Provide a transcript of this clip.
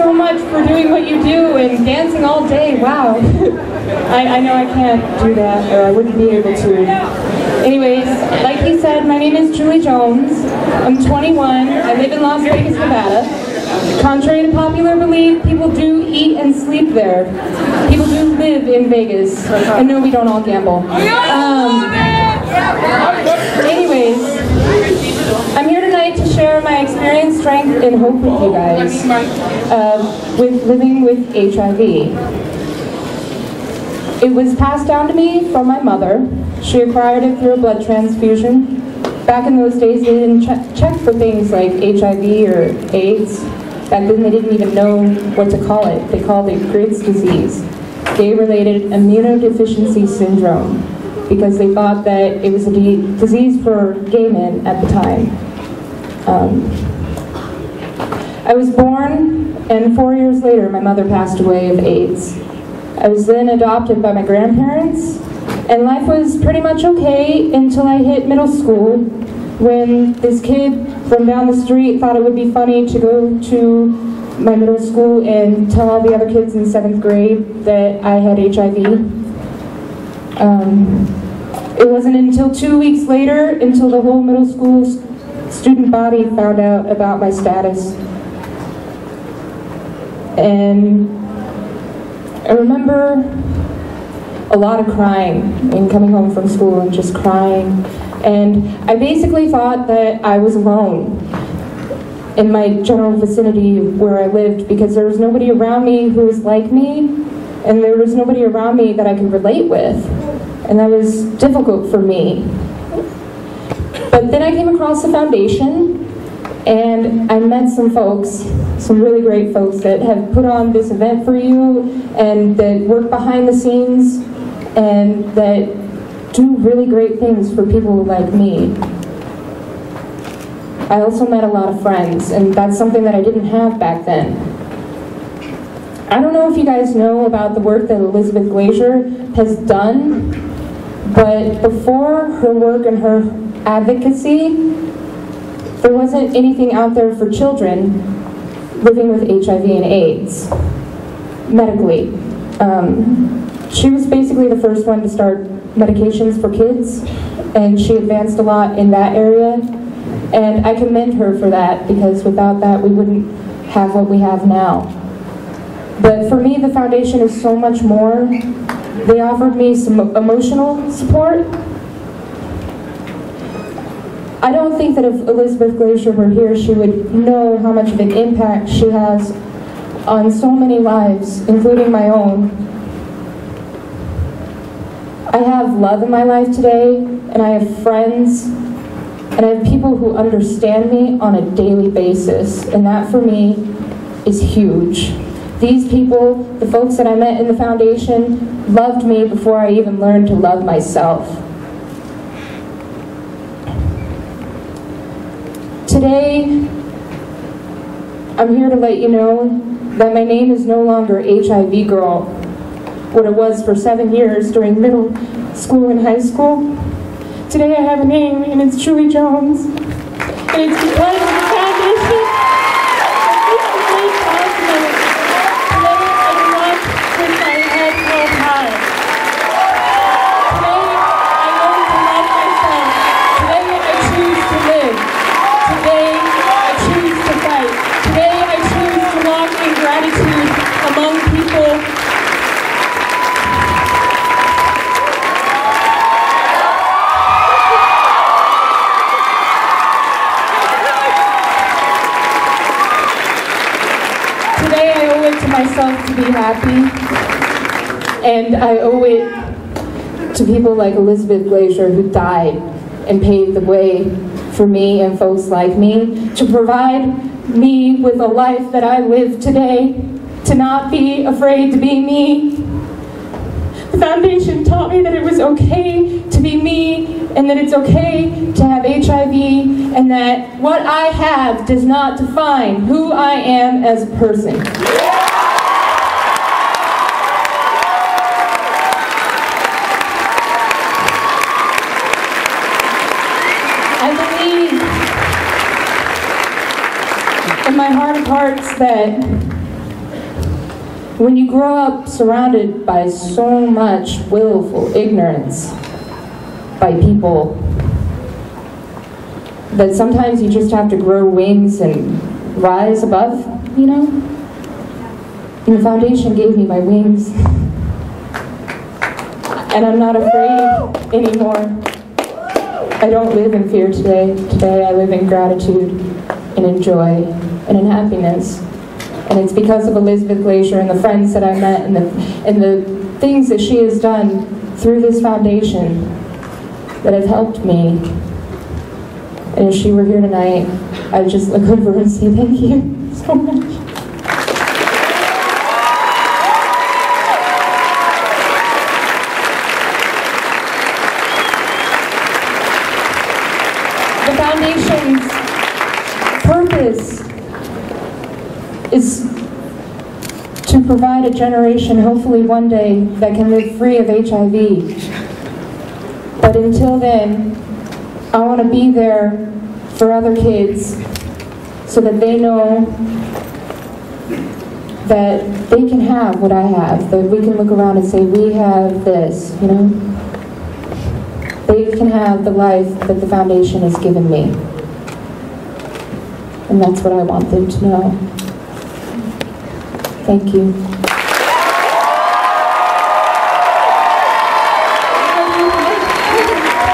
so much for doing what you do and dancing all day. Wow. I know I can't do that, or I wouldn't be able to. Anyways, like he said, my name is Julie Jones. I'm 21. I live in Las Vegas, Nevada. Contrary to popular belief, people do eat and sleep there. People do live in Vegas. And no, we don't all gamble. Anyways, I'm here tonight to share my experience, strength, and hope with you guys with living with HIV. It was passed down to me from my mother. She acquired it through a blood transfusion. Back in those days, they didn't check for things like HIV or AIDS. Back then, they didn't even know what to call it. They called it Graves' disease, gay-related immunodeficiency syndrome, because they thought that it was a disease for gay men at the time. I was born, and 4 years later, my mother passed away of AIDS. I was then adopted by my grandparents, and life was pretty much okay until I hit middle school, when this kid from down the street thought it would be funny to go to my middle school and tell all the other kids in 7th grade that I had HIV. It wasn't until 2 weeks later until the whole middle school student body found out about my status. And I remember a lot of crying and coming home from school and just crying. And I basically thought that I was alone in my general vicinity where I lived, because there was nobody around me who was like me, and there was nobody around me that I could relate with. And that was difficult for me. But then I came across the foundation, and I met some folks, some really great folks that have put on this event for you, and that work behind the scenes, and that do really great things for people like me. I also met a lot of friends, and that's something that I didn't have back then. I don't know if you guys know about the work that Elizabeth Glaser has done, but before her work and her advocacy, there wasn't anything out there for children living with HIV and AIDS, medically. She was basically the first one to start medications for kids, and she advanced a lot in that area, and I commend her for that, because without that we wouldn't have what we have now. But for me, the foundation is so much more. They offered me some emotional support. I don't think that if Elizabeth Glaser were here, she would know how much of an impact she has on so many lives, including my own. I have love in my life today, and I have friends, and I have people who understand me on a daily basis, and that for me is huge. These people, the folks that I met in the foundation, loved me before I even learned to love myself. Today, I'm here to let you know that my name is no longer HIV Girl, what it was for 7 years during middle school and high school. Today I have a name, and it's Julie Jones. And it's because of the foundation that this is made possible. Today I do not put my head held high. Today I learn to love myself. Today I choose to live. Today I choose to fight. Today I choose to walk in gratitude among people. Today I owe it to myself to be happy, and I owe it to people like Elizabeth Glaser, who died and paved the way for me and folks like me to provide me with a life that I live today, to not be afraid to be me. The foundation taught me that it was okay to be me, and that it's okay to have HIV, and that what I have does not define who I am as a person. I believe in my heart of hearts that When you grow up surrounded by so much willful ignorance by people, that sometimes you just have to grow wings and rise above, you know? And the foundation gave me my wings. And I'm not afraid anymore. I don't live in fear today. Today I live in gratitude and in joy and in happiness. And it's because of Elizabeth Glaser and the friends that I met and the things that she has done through this foundation that have helped me. And if she were here tonight, I'd just look over and say thank you so much. The foundation's purpose is to provide a generation, hopefully one day, that can live free of HIV. But until then, I want to be there for other kids so that they know that they can have what I have, that we can look around and say, we have this, you know? They can have the life that the foundation has given me. And that's what I want them to know. Thank you.